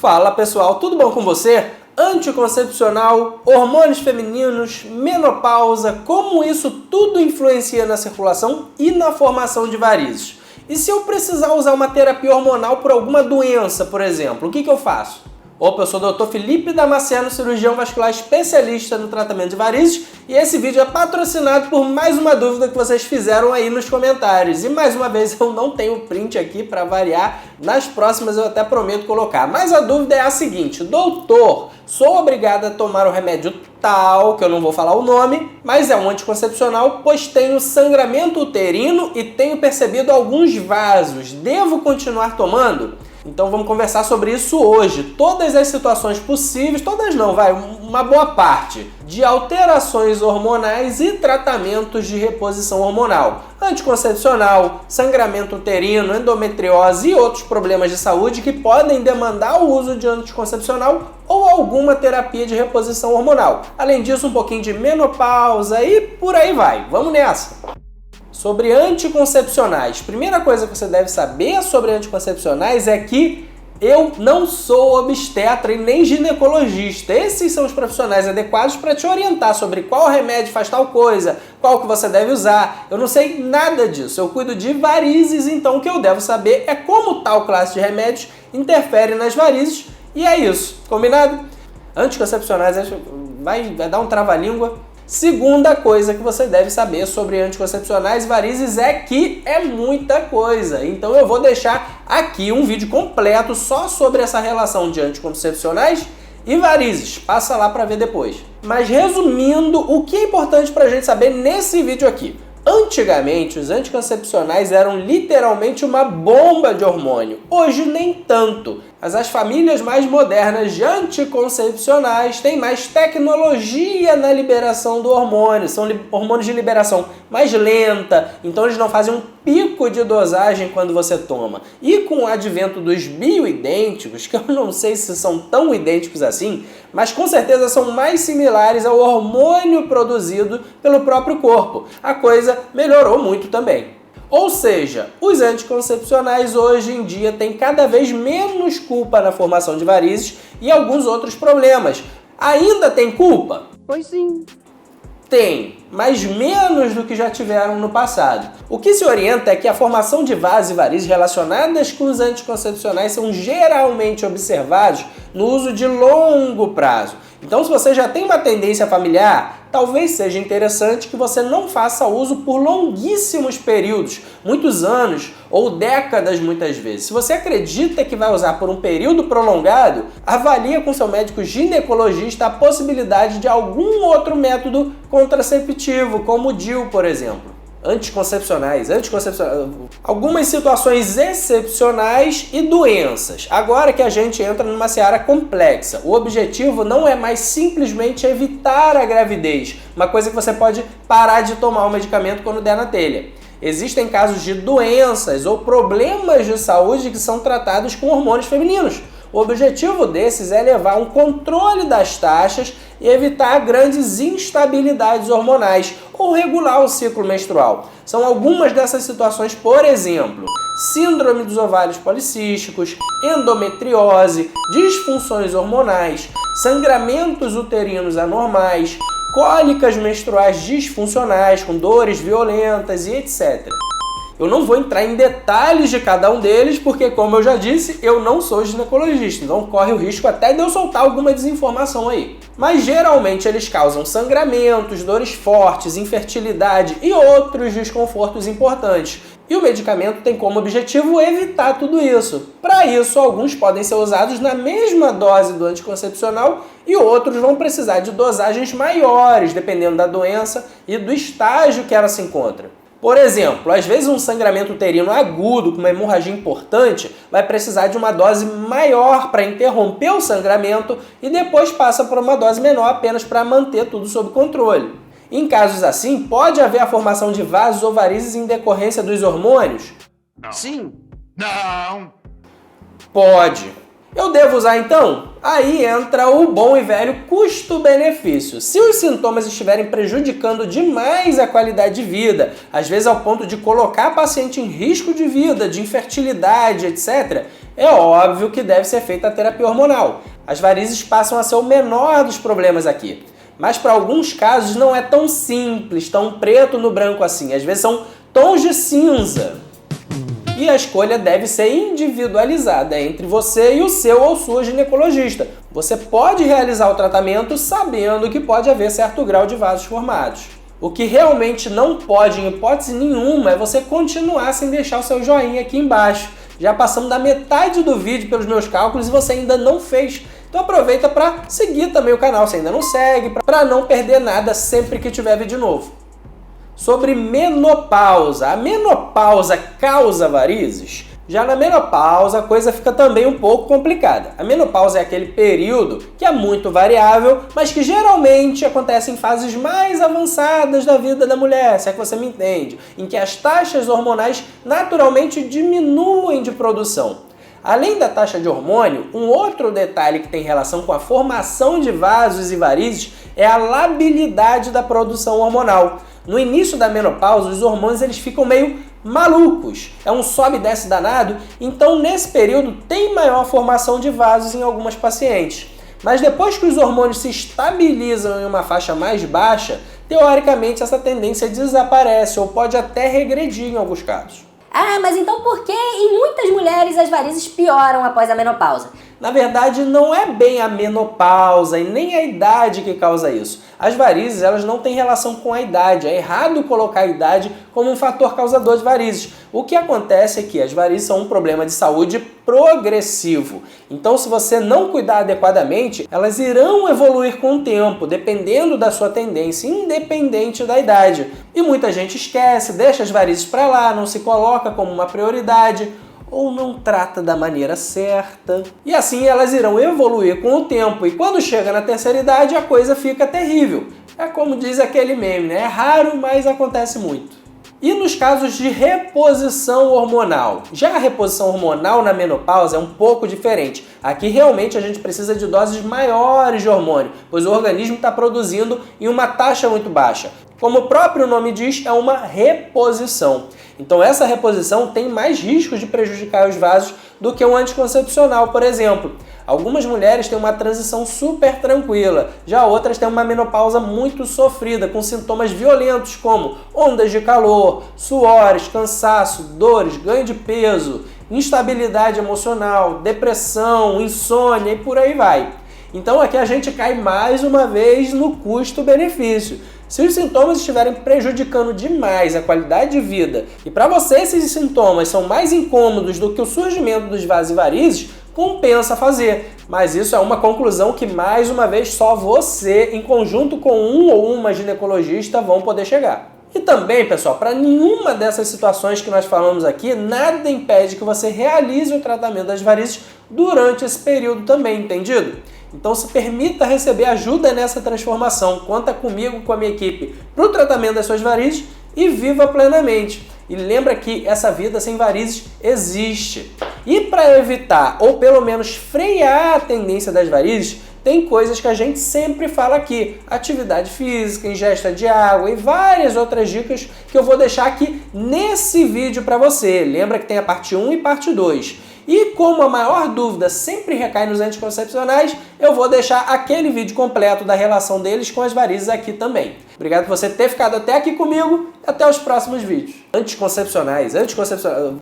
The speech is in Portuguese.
Fala pessoal, tudo bom com você? Anticoncepcional, hormônios femininos, menopausa, como isso tudo influencia na circulação e na formação de varizes? E se eu precisar usar uma terapia hormonal por alguma doença, por exemplo, o que eu faço? Opa, eu sou o Dr. Felipe Damasceno, cirurgião vascular especialista no tratamento de varizes, e esse vídeo é patrocinado por mais uma dúvida que vocês fizeram aí nos comentários. E mais uma vez eu não tenho print aqui para variar, nas próximas eu até prometo colocar. Mas a dúvida é a seguinte: doutor, sou obrigada a tomar o remédio tal, que eu não vou falar o nome, mas é um anticoncepcional, pois tenho sangramento uterino e tenho percebido alguns vasos. Devo continuar tomando? Então vamos conversar sobre isso hoje. Todas as situações possíveis, todas não, uma boa parte, de alterações hormonais e tratamentos de reposição hormonal. Anticoncepcional, sangramento uterino, endometriose e outros problemas de saúde que podem demandar o uso de anticoncepcional ou alguma terapia de reposição hormonal. Além disso, um pouquinho de menopausa e por aí vai. Vamos nessa! Sobre anticoncepcionais. Primeira coisa que você deve saber sobre anticoncepcionais é que eu não sou obstetra e nem ginecologista. Esses são os profissionais adequados para te orientar sobre qual remédio faz tal coisa, qual que você deve usar. Eu não sei nada disso. Eu cuido de varizes, então o que eu devo saber é como tal classe de remédios interfere nas varizes. E é isso. Combinado? Anticoncepcionais vai dar um trava-língua. Segunda coisa que você deve saber sobre anticoncepcionais e varizes é que é muita coisa. Então eu vou deixar aqui um vídeo completo só sobre essa relação de anticoncepcionais e varizes. Passa lá para ver depois. Mas resumindo, o que é importante para a gente saber nesse vídeo aqui? Antigamente, os anticoncepcionais eram literalmente uma bomba de hormônio. Hoje, nem tanto. Mas as famílias mais modernas de anticoncepcionais têm mais tecnologia na liberação do hormônio. São hormônios de liberação mais lenta, então eles não fazem um pico de dosagem quando você toma. E com o advento dos bioidênticos, que eu não sei se são tão idênticos assim, mas com certeza são mais similares ao hormônio produzido pelo próprio corpo. A coisa melhorou muito também. Ou seja, os anticoncepcionais hoje em dia têm cada vez menos culpa na formação de varizes e alguns outros problemas. Ainda tem culpa? Pois sim. Tem, mas menos do que já tiveram no passado. O que se orienta é que a formação de vasos e varizes relacionadas com os anticoncepcionais são geralmente observados no uso de longo prazo. Então, se você já tem uma tendência familiar, talvez seja interessante que você não faça uso por longuíssimos períodos, muitos anos ou décadas muitas vezes. Se você acredita que vai usar por um período prolongado, avalie com seu médico ginecologista a possibilidade de algum outro método contraceptivo, como o DIU, por exemplo. Anticoncepcionais, algumas situações excepcionais e doenças. Agora que a gente entra numa seara complexa, o objetivo não é mais simplesmente evitar a gravidez, uma coisa que você pode parar de tomar o medicamento quando der na telha. Existem casos de doenças ou problemas de saúde que são tratados com hormônios femininos. O objetivo desses é levar um controle das taxas e evitar grandes instabilidades hormonais ou regular o ciclo menstrual. São algumas dessas situações, por exemplo, síndrome dos ovários policísticos, endometriose, disfunções hormonais, sangramentos uterinos anormais, cólicas menstruais disfuncionais com dores violentas e etc. Eu não vou entrar em detalhes de cada um deles, porque, como eu já disse, eu não sou ginecologista, então corre o risco até de eu soltar alguma desinformação aí. Mas geralmente eles causam sangramentos, dores fortes, infertilidade e outros desconfortos importantes. E o medicamento tem como objetivo evitar tudo isso. Para isso, alguns podem ser usados na mesma dose do anticoncepcional e outros vão precisar de dosagens maiores, dependendo da doença e do estágio que ela se encontra. Por exemplo, às vezes um sangramento uterino agudo com uma hemorragia importante vai precisar de uma dose maior para interromper o sangramento e depois passa por uma dose menor apenas para manter tudo sob controle. Em casos assim, pode haver a formação de vasos ou varizes em decorrência dos hormônios? Não. Sim. Não. Pode. Eu devo usar então? Aí entra o bom e velho custo-benefício. Se os sintomas estiverem prejudicando demais a qualidade de vida, às vezes ao ponto de colocar a paciente em risco de vida, de infertilidade, etc., é óbvio que deve ser feita a terapia hormonal. As varizes passam a ser o menor dos problemas aqui. Mas para alguns casos não é tão simples, tão preto no branco assim. Às vezes são tons de cinza. E a escolha deve ser individualizada entre você e o seu ou sua ginecologista. Você pode realizar o tratamento sabendo que pode haver certo grau de vasos formados. O que realmente não pode, em hipótese nenhuma, é você continuar sem deixar o seu joinha aqui embaixo. Já passamos da metade do vídeo pelos meus cálculos e você ainda não fez. Então aproveita para seguir também o canal se ainda não segue, para não perder nada sempre que tiver vídeo novo. Sobre menopausa. A menopausa causa varizes? Já na menopausa a coisa fica também um pouco complicada. A menopausa é aquele período que é muito variável, mas que geralmente acontece em fases mais avançadas da vida da mulher, se é que você me entende, em que as taxas hormonais naturalmente diminuem de produção. Além da taxa de hormônio, um outro detalhe que tem relação com a formação de vasos e varizes é a labilidade da produção hormonal. No início da menopausa, os hormônios eles ficam meio malucos. É um sobe e desce danado, então nesse período tem maior formação de vasos em algumas pacientes. Mas depois que os hormônios se estabilizam em uma faixa mais baixa, teoricamente essa tendência desaparece ou pode até regredir em alguns casos. Ah, mas então por que em muitas mulheres as varizes pioram após a menopausa? Na verdade, não é bem a menopausa e nem a idade que causa isso. As varizes elas não têm relação com a idade. É errado colocar a idade como um fator causador de varizes. O que acontece é que as varizes são um problema de saúde progressivo. Então, se você não cuidar adequadamente, elas irão evoluir com o tempo, dependendo da sua tendência, independente da idade. E muita gente esquece, deixa as varizes para lá, não se coloca como uma prioridade, ou não trata da maneira certa. E assim elas irão evoluir com o tempo. E quando chega na terceira idade, a coisa fica terrível. É como diz aquele meme, né? É raro, mas acontece muito. E nos casos de reposição hormonal? Já a reposição hormonal na menopausa é um pouco diferente. Aqui realmente a gente precisa de doses maiores de hormônio, pois o organismo está produzindo em uma taxa muito baixa. Como o próprio nome diz, é uma reposição. Então essa reposição tem mais riscos de prejudicar os vasos do que um anticoncepcional, por exemplo. Algumas mulheres têm uma transição super tranquila, já outras têm uma menopausa muito sofrida, com sintomas violentos como ondas de calor, suores, cansaço, dores, ganho de peso, instabilidade emocional, depressão, insônia e por aí vai. Então aqui a gente cai mais uma vez no custo-benefício. Se os sintomas estiverem prejudicando demais a qualidade de vida e para você esses sintomas são mais incômodos do que o surgimento dos vasos e varizes, compensa fazer. Mas isso é uma conclusão que, mais uma vez, só você, em conjunto com um ou uma ginecologista, vão poder chegar. E também, pessoal, para nenhuma dessas situações que nós falamos aqui, nada impede que você realize o tratamento das varizes durante esse período também, entendido? Então se permita receber ajuda nessa transformação. Conta comigo, com a minha equipe, para o tratamento das suas varizes e viva plenamente. E lembra que essa vida sem varizes existe. E para evitar, ou pelo menos frear a tendência das varizes, tem coisas que a gente sempre fala aqui. Atividade física, ingesta de água e várias outras dicas que eu vou deixar aqui nesse vídeo para você. Lembra que tem a parte 1 e parte 2. E como a maior dúvida sempre recai nos anticoncepcionais, eu vou deixar aquele vídeo completo da relação deles com as varizes aqui também. Obrigado por você ter ficado até aqui comigo e até os próximos vídeos. Anticoncepcionais.